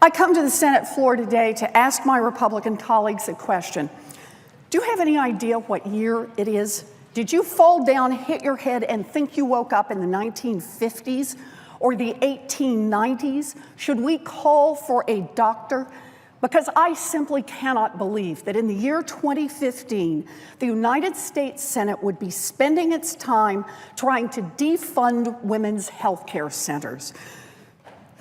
I come to the Senate floor today to ask my Republican colleagues a question. Do you have any idea what year it is? Did you fall down, hit your head, and think you woke up in the 1950s or the 1890s? Should we call for a doctor? Because I simply cannot believe that in the year 2015, the United States Senate would be spending its time trying to defund women's health care centers.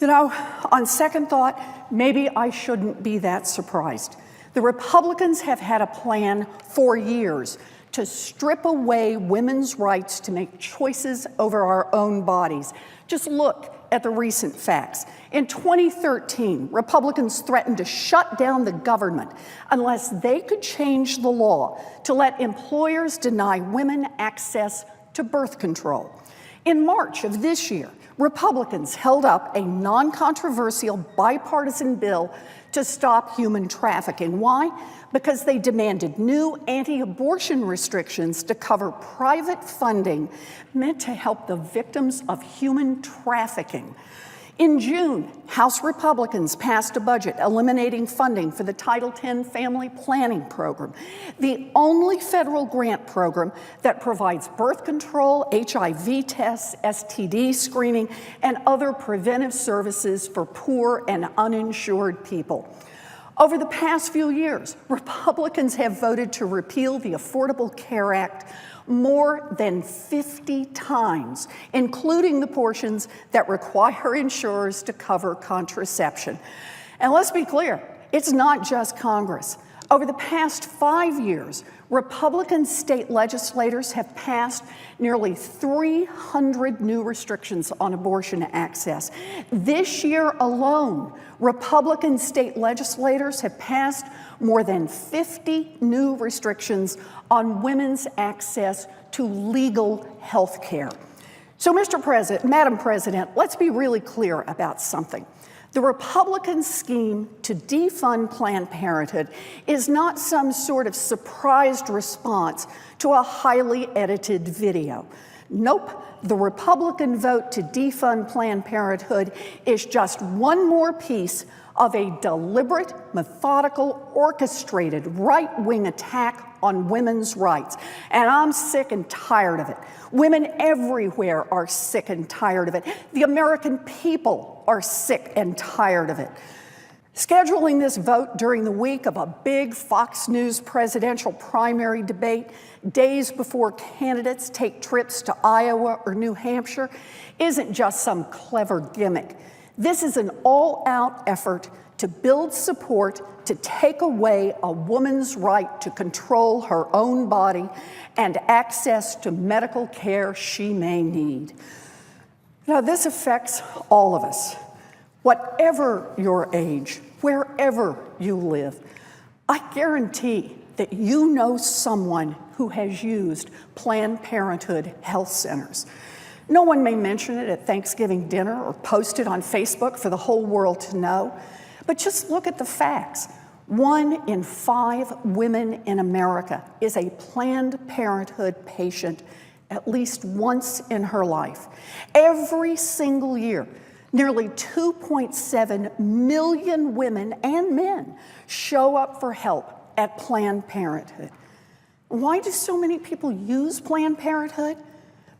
You know, on second thought, maybe I shouldn't be that surprised. The Republicans have had a plan for years to strip away women's rights to make choices over our own bodies. Just look at the recent facts. In 2013, Republicans threatened to shut down the government unless they could change the law to let employers deny women access to birth control. In March of this year, Republicans held up a non-controversial bipartisan bill to stop human trafficking. Why? Because they demanded new anti-abortion restrictions to cover private funding meant to help the victims of human trafficking. In June, House Republicans passed a budget eliminating funding for the Title X Family Planning Program, the only federal grant program that provides birth control, HIV tests, STD screening, and other preventive services for poor and uninsured people. Over the past few years, Republicans have voted to repeal the Affordable Care Act more than 50 times, including the portions that require insurers to cover contraception. And let's be clear, it's not just Congress. Over the past 5 years, Republican state legislators have passed nearly 300 new restrictions on abortion access. This year alone, Republican state legislators have passed more than 50 new restrictions on women's access to legal health care. So, Madam President, let's be really clear about something. The Republican scheme to defund Planned Parenthood is not some sort of surprised response to a highly edited video. Nope, the Republican vote to defund Planned Parenthood is just one more piece of a deliberate, methodical, orchestrated right-wing attack on women's rights. And I'm sick and tired of it. Women everywhere are sick and tired of it. The American people are sick and tired of it. Scheduling this vote during the week of a big Fox News presidential primary debate, days before candidates take trips to Iowa or New Hampshire, isn't just some clever gimmick. This is an all-out effort to build support to take away a woman's right to control her own body and access to medical care she may need. Now, this affects all of us. Whatever your age, wherever you live, I guarantee that you know someone who has used Planned Parenthood health centers. No one may mention it at Thanksgiving dinner or post it on Facebook for the whole world to know, but just look at the facts. 1 in 5 women in America is a Planned Parenthood patient at least once in her life. Every single year, nearly 2.7 million women and men show up for help at Planned Parenthood. Why do so many people use Planned Parenthood?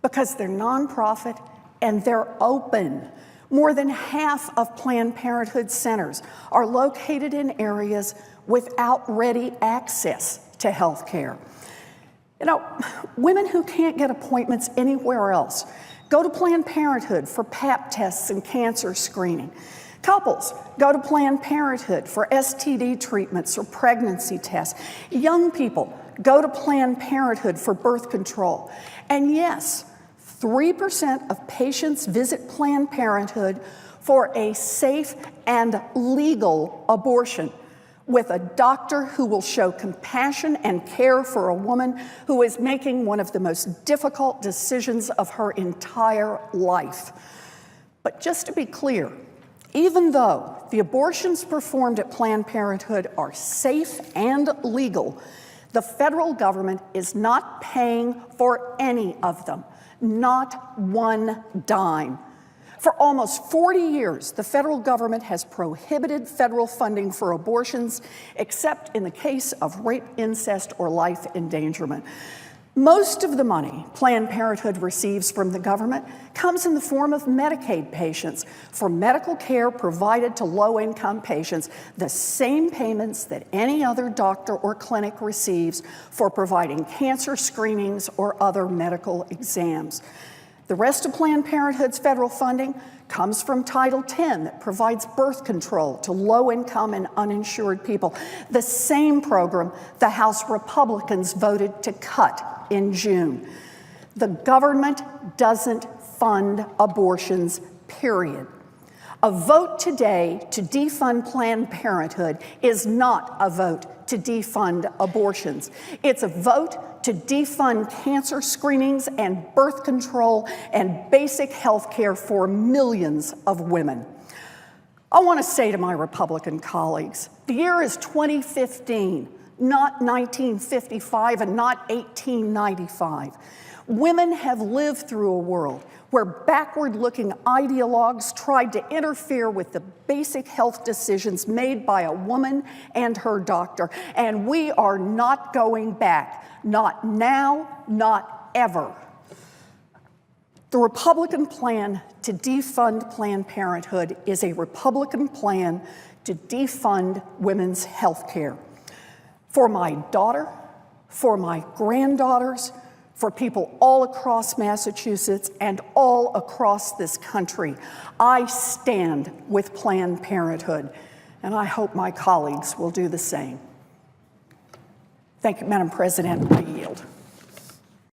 Because they're nonprofit and they're open. More than half of Planned Parenthood centers are located in areas without ready access to health care. You know, women who can't get appointments anywhere else go to Planned Parenthood for Pap tests and cancer screening. Couples go to Planned Parenthood for STD treatments or pregnancy tests. Young people go to Planned Parenthood for birth control. And yes, 3% of patients visit Planned Parenthood for a safe and legal abortion with a doctor who will show compassion and care for a woman who is making one of the most difficult decisions of her entire life. But just to be clear, even though the abortions performed at Planned Parenthood are safe and legal, the federal government is not paying for any of them. Not one dime. For almost 40 years, the federal government has prohibited federal funding for abortions, except in the case of rape, incest, or life endangerment. Most of the money Planned Parenthood receives from the government comes in the form of Medicaid patients for medical care provided to low-income patients, the same payments that any other doctor or clinic receives for providing cancer screenings or other medical exams. The rest of Planned Parenthood's federal funding comes from Title X that provides birth control to low-income and uninsured people, the same program the House Republicans voted to cut in June. The government doesn't fund abortions, period. A vote today to defund Planned Parenthood is not a vote to defund abortions. It's a vote to defund cancer screenings and birth control and basic health care for millions of women. I want to say to my Republican colleagues, the year is 2015, not 1955 and not 1895. Women have lived through a world where backward-looking ideologues tried to interfere with the basic health decisions made by a woman and her doctor, and we are not going back. Not now, not ever. The Republican plan to defund Planned Parenthood is a Republican plan to defund women's health care. For my daughter, for my granddaughters, for people all across Massachusetts and all across this country, I stand with Planned Parenthood, and I hope my colleagues will do the same. Thank you, Madam President.